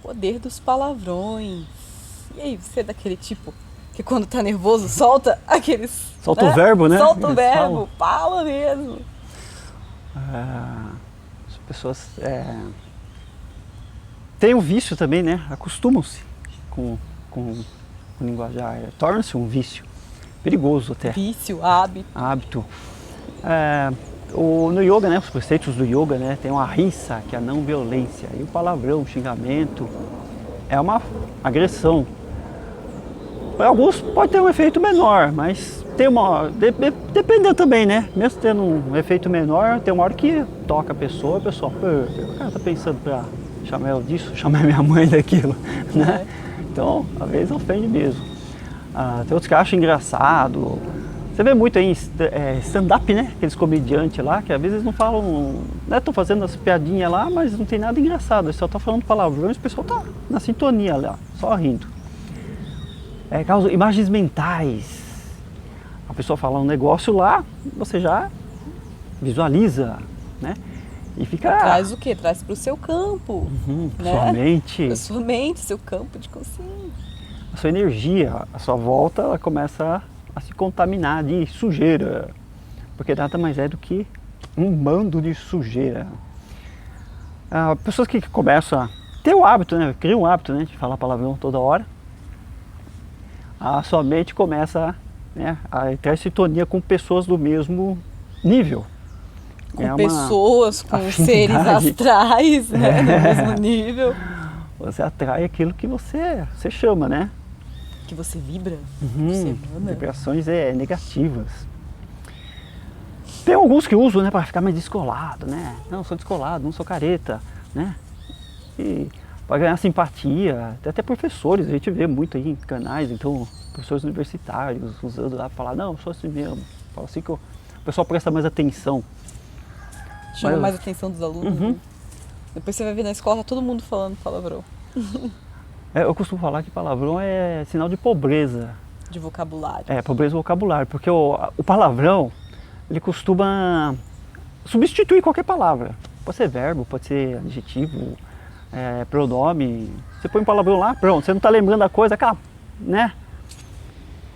Poder dos palavrões. E aí, você é daquele tipo que quando tá nervoso solta aqueles... Solta o verbo, né? Solta o verbo, fala mesmo. As pessoas têm um vício também, né? Acostumam-se com o linguajar. Torna-se um vício. Perigoso até. Vício, hábito. Hábito. No yoga, né? Os preceitos do yoga, né? Tem uma ahimsa, que é a não violência. E o palavrão, o xingamento, é uma agressão. Para alguns pode ter um efeito menor, mas tem dependendo também, né? Mesmo tendo um efeito menor, tem uma hora que toca a pessoa, o cara tá pensando para chamar ela disso, chamar minha mãe daquilo, né? Então, às vezes ofende mesmo. Tem outros que acham engraçado. Você vê muito aí stand-up, né? Aqueles comediantes lá, que às vezes não falam, né? Estão fazendo as piadinhas lá, mas não tem nada engraçado. Eles só estão falando palavrões, o pessoal tá na sintonia lá, só rindo. Causa imagens mentais. A pessoa fala um negócio lá, você já visualiza, né? E fica... Traz o quê? Traz para o seu campo. Né? Sua mente. A sua mente, seu campo de consciência. A sua energia, a sua volta, ela começa a se contaminar de sujeira. Porque nada mais é do que um bando de sujeira. Pessoas que começam a ter o hábito, né? Criam um hábito, né? De falar palavrão toda hora. A sua mente começa, né, a entrar em sintonia com pessoas do mesmo nível. Com pessoas, com seres astrais, né, do mesmo nível. Você atrai aquilo que você chama, né? Que você vibra, você emana. Vibrações negativas. Tem alguns que usam, né, para ficar mais descolado, né? Não, sou descolado, não sou careta, né? E para ganhar simpatia, até professores, a gente vê muito aí em canais, então, professores universitários usando lá para falar, não, eu sou assim mesmo. Fala assim que o pessoal presta mais atenção. Chama mais a atenção dos alunos. Né? Depois você vai ver na escola todo mundo falando palavrão. Eu costumo falar que palavrão é sinal de pobreza. De vocabulário. Pobreza de vocabulário, porque o palavrão, ele costuma substituir qualquer palavra. Pode ser verbo, pode ser adjetivo, pronome. Você põe um palavrão lá, pronto, você não está lembrando a coisa, aquela, né?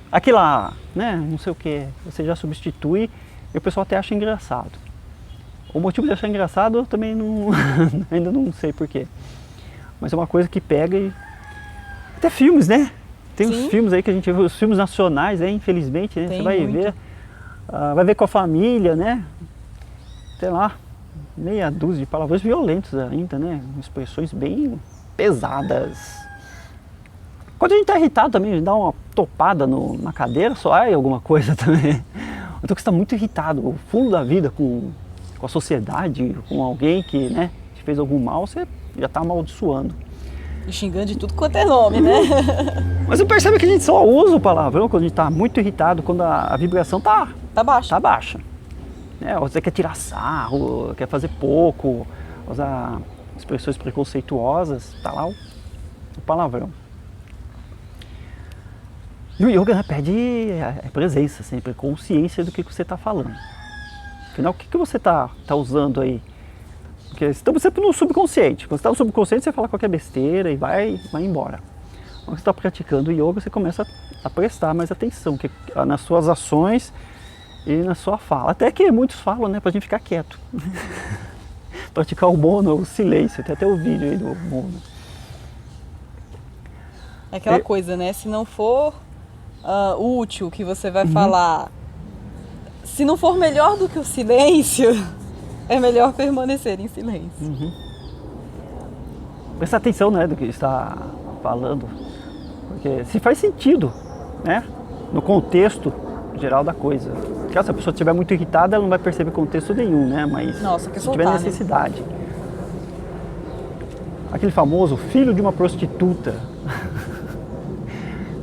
Aquela, né? Não sei o que, você já substitui e o pessoal até acha engraçado. O motivo de achar engraçado eu também não, ainda não sei porquê. Mas é uma coisa que pega e... Até filmes, né? Tem uns filmes aí que a gente vê, os filmes nacionais, infelizmente, né? Você vai ver, vai ver com a família, né? Sei lá, meia dúzia de palavrões violentos ainda, né? Expressões bem pesadas. Quando a gente está irritado também, a gente dá uma topada na cadeira, só alguma coisa também. Então você está muito irritado, o fundo da vida com a sociedade, com alguém que, né, te fez algum mal, você já está amaldiçoando. E xingando de tudo quanto é nome, né? Mas você percebe que a gente só usa o palavrão quando a gente está muito irritado, quando a vibração tá baixa. Tá baixa. Você quer tirar sarro, quer fazer pouco, usar expressões preconceituosas, tá lá o palavrão. E o yoga, né, pede presença, sempre consciência do que você está falando. Afinal, o que você está usando aí? Porque estamos sempre no subconsciente. Quando você está no subconsciente, você fala qualquer besteira e vai embora. Quando você está praticando o yoga, você começa a prestar mais atenção nas suas ações e na sua fala. Até que muitos falam, né, para a gente ficar quieto. Praticar o mono, o silêncio. Tem até o vídeo aí do mono. É aquela coisa, né? Se não for útil o que você vai falar, se não for melhor do que o silêncio, é melhor permanecer em silêncio. Presta atenção, né, do que está falando, porque se faz sentido, né, no contexto geral da coisa. Porque se a pessoa estiver muito irritada, ela não vai perceber contexto nenhum, né, mas se tiver necessidade. Né? Aquele famoso filho de uma prostituta.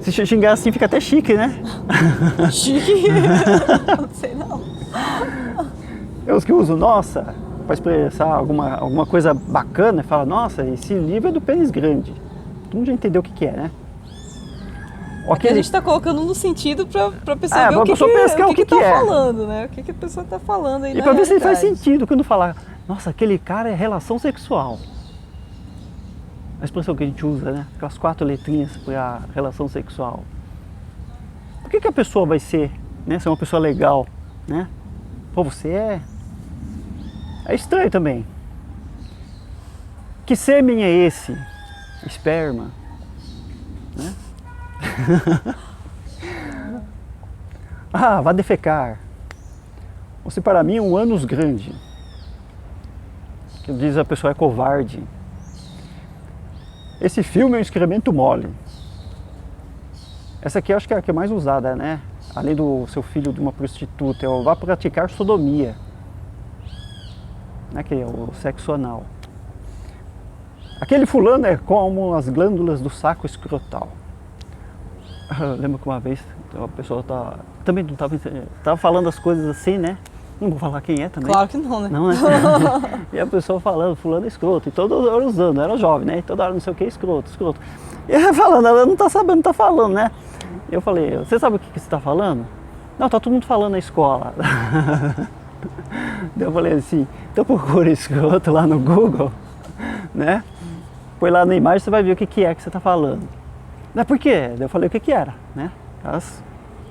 Se xingar assim fica até chique, né? Chique? Não sei não. É os que usam, nossa, para expressar alguma coisa bacana, fala, nossa, esse livro é do pênis grande. Todo mundo já entendeu o que é, né? Aqui a gente está colocando no sentido para a pessoa ver o que tá falando, né? O que a pessoa está falando aí. E para ver se faz sentido quando falar, nossa, aquele cara é relação sexual. a expressão que a gente usa, né? Aquelas 4 letrinhas para relação sexual. Por que a pessoa vai ser, né? Ser uma pessoa legal, né? Pô, você é estranho também. Que sêmen é esse? Esperma, né? Ah, vá defecar. Você para mim é um ânus grande. Que diz a pessoa é covarde. Esse filme é um excremento mole. Essa aqui eu acho que é a que é mais usada, né? Além do seu filho de uma prostituta, é o vá praticar sodomia. Né? Que é o sexo anal. Aquele fulano é como as glândulas do saco escrotal. Eu lembro que uma vez a pessoa também não tava falando as coisas assim, né? Não vou falar quem é também. Claro que não, né? Não, né? E a pessoa falando, fulano é escroto. E toda hora usando, era jovem, né? E toda hora não sei o que, escroto, escroto. E ela falando, ela não tá sabendo, tá falando, né? E eu falei, você sabe o que você tá falando? Não, tá todo mundo falando na escola. Daí eu falei assim, então procura escroto lá no Google, né? Põe lá na imagem, você vai ver o que é que você tá falando. Não é por quê? Daí eu falei o que era, né? As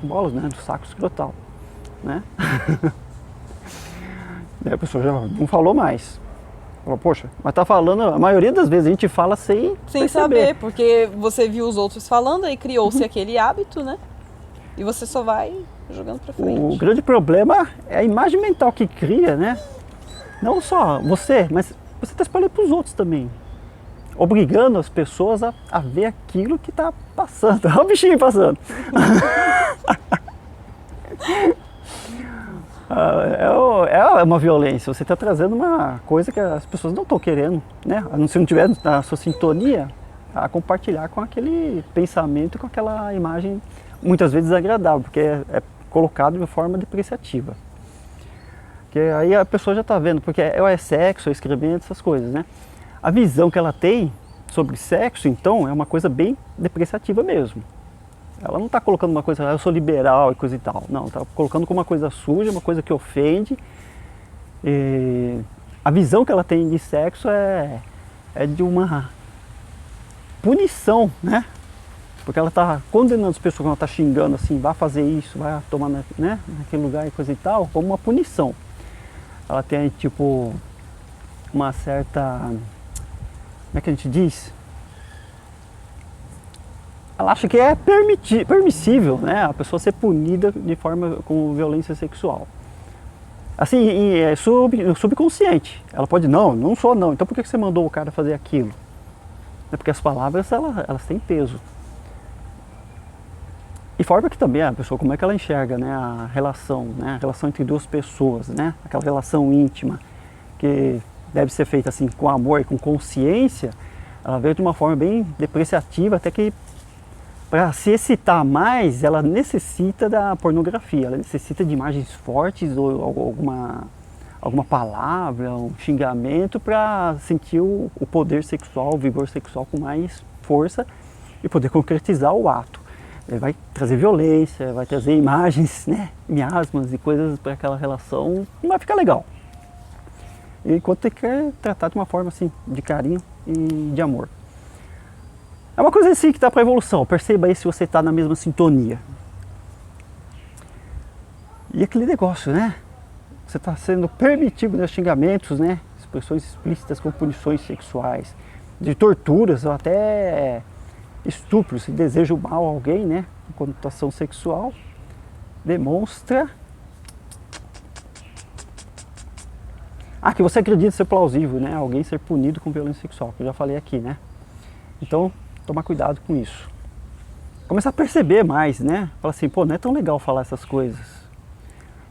bolas, né? Do saco escrotal, né? Daí a pessoa já não falou mais. Falou, poxa, mas tá falando, a maioria das vezes a gente fala sem saber, porque você viu os outros falando e criou-se aquele hábito, né? E você só vai jogando pra frente. O grande problema é a imagem mental que cria, né? Não só você, mas você está espalhando para os outros também. Obrigando as pessoas a ver aquilo que está passando. Olha o bichinho passando. É uma violência. Você está trazendo uma coisa que as pessoas não estão querendo, né? Se não tiver na sua sintonia, a compartilhar com aquele pensamento, com aquela imagem muitas vezes desagradável, porque é colocado de forma depreciativa. Porque aí a pessoa já está vendo, porque é sexo, é excremento, essas coisas, né? A visão que ela tem sobre sexo, então, é uma coisa bem depreciativa mesmo. Ela não está colocando uma coisa, eu sou liberal e coisa e tal. Não, está colocando como uma coisa suja, uma coisa que ofende. E a visão que ela tem de sexo é de uma punição, né? Porque ela está condenando as pessoas, ela está xingando assim, vai fazer isso, vai tomar né, naquele lugar e coisa e tal, como uma punição. Ela tem tipo uma certa, como é que a gente diz? Ela acha que é permissível, né, a pessoa ser punida de forma com violência sexual. Assim, é subconsciente. Ela pode, não sou não, então por que você mandou o cara fazer aquilo? É porque as palavras, elas têm peso. E forma que também a pessoa, como é que ela enxerga, né, a relação entre duas pessoas, né, aquela relação íntima, que deve ser feita assim com amor e com consciência, ela veio de uma forma bem depreciativa, até que para se excitar mais, ela necessita da pornografia, ela necessita de imagens fortes ou alguma palavra, um xingamento para sentir o poder sexual, o vigor sexual com mais força e poder concretizar o ato. Ele vai trazer violência, vai trazer imagens, né, miasmas e coisas para aquela relação, não vai ficar legal. Enquanto tem que tratar de uma forma assim, de carinho e de amor. É uma coisa assim que está para evolução, perceba aí se você está na mesma sintonia. E aquele negócio, né? Você está sendo permitido, né, xingamentos, né, expressões explícitas com punições sexuais, de torturas ou até estupro, se deseja o mal a alguém, né, com conotação sexual, demonstra que você acredita ser plausível, né, alguém ser punido com violência sexual, que eu já falei aqui, né. Então, tomar cuidado com isso. Começar a perceber mais, né, falar assim, pô, não é tão legal falar essas coisas.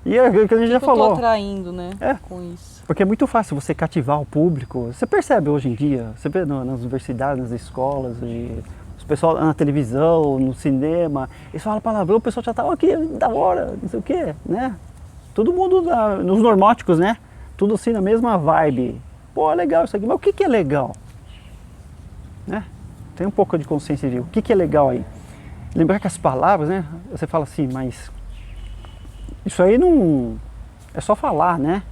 E é o que a gente já falou. Eu tô atraindo, né, com isso. Porque é muito fácil você cativar o público. Você percebe hoje em dia, você vê nas universidades, nas escolas, o pessoal na televisão, no cinema, eles falam palavrão, o pessoal já tá, aqui, da hora, não sei o que, né? Todo mundo nos normóticos, né? Tudo assim na mesma vibe. Pô, é legal isso aqui, mas o que é legal? Né? Tem um pouco de consciência de o que é legal aí. Lembrar que as palavras, né? Você fala assim, mas isso aí não é só falar, né?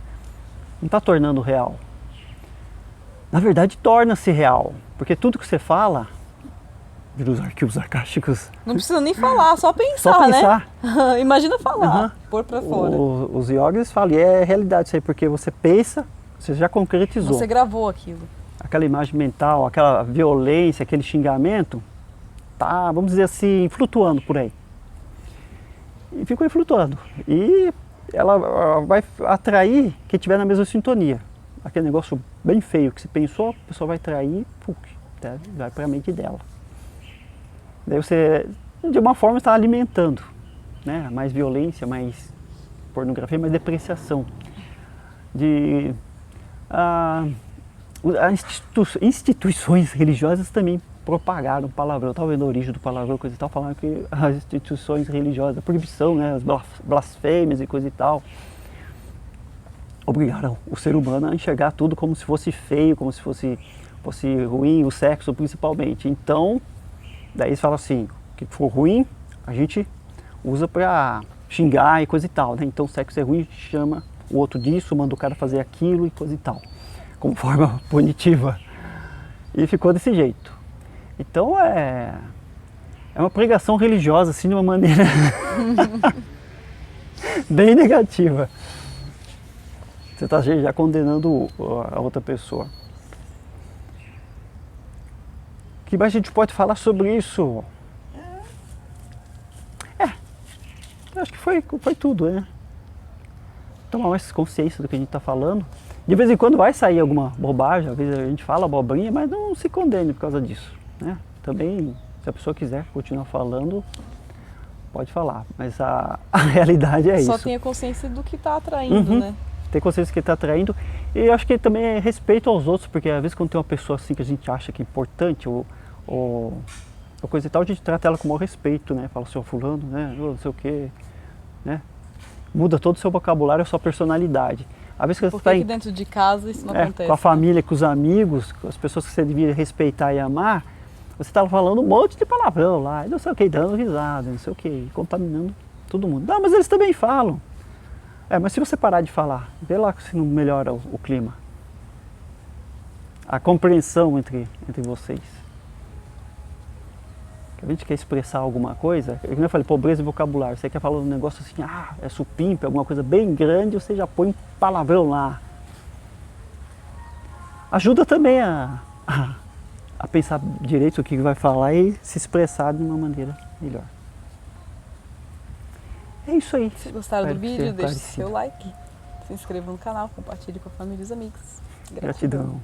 Não está tornando real. Na verdade, torna-se real. Porque tudo que você fala, vira os arquivos arcásticos. Não precisa nem falar, só pensar, Só pensar. né? Imagina falar, Uhum. pôr pra fora. Os yogis falam, e é realidade isso aí, porque você pensa, você já concretizou. Você gravou aquilo. Aquela imagem mental, aquela violência, aquele xingamento, tá, vamos dizer assim, flutuando por aí. E ficou aí flutuando. E ela vai atrair quem estiver na mesma sintonia. Aquele negócio bem feio que você pensou, a pessoa vai atrair, tá? Vai para a mente dela. Daí você, de uma forma, está alimentando, né? Mais violência, mais pornografia, mais depreciação. Instituições religiosas também propagaram palavrão. Eu estava vendo a origem do palavrão, coisa e tal, falando que as instituições religiosas, a proibição, né? As blasfêmias e coisa e tal, obrigaram o ser humano a enxergar tudo como se fosse feio, como se fosse ruim, o sexo principalmente. Então, daí eles falam assim, o que for ruim, a gente usa pra xingar e coisa e tal, né? Então, sexo é ruim, chama o outro disso, manda o cara fazer aquilo e coisa e tal, como forma punitiva. E ficou desse jeito. Então, é uma pregação religiosa, assim, de uma maneira bem negativa. Você está já condenando a outra pessoa. O que mais a gente pode falar sobre isso? Eu acho que foi tudo, né? Tomar mais consciência do que a gente está falando. De vez em quando vai sair alguma bobagem, às vezes a gente fala abobrinha, mas não se condene por causa disso, né? Também, se a pessoa quiser continuar falando, pode falar, mas a realidade é isso. Só tenha consciência do que está atraindo, né? Ter consciência que está atraindo. E eu acho que também é respeito aos outros, porque às vezes quando tem uma pessoa assim que a gente acha que é importante, ou coisa e tal, a gente trata ela com o maior respeito, né? Fala, seu fulano, né? Não sei o quê, né? Muda todo o seu vocabulário, a sua personalidade. Às vezes que Porque você aqui está dentro de casa isso não acontece. com a família, com os amigos, com as pessoas que você devia respeitar e amar, você está falando um monte de palavrão lá, não sei o que, dando risada, não sei o que, contaminando todo mundo. Não, mas eles também falam. Mas se você parar de falar, vê lá se não melhora o clima. A compreensão entre vocês. A gente quer expressar alguma coisa, como eu falei, pobreza de vocabulário. Você quer falar um negócio assim, é supimpa, alguma coisa bem grande, você já põe palavrão lá. Ajuda também a pensar direito o que vai falar e se expressar de uma maneira melhor. É isso aí. Se gostaram do vídeo, deixe esclarecido. seu like, se inscreva no canal, compartilhe com a família e os amigos. Gratidão.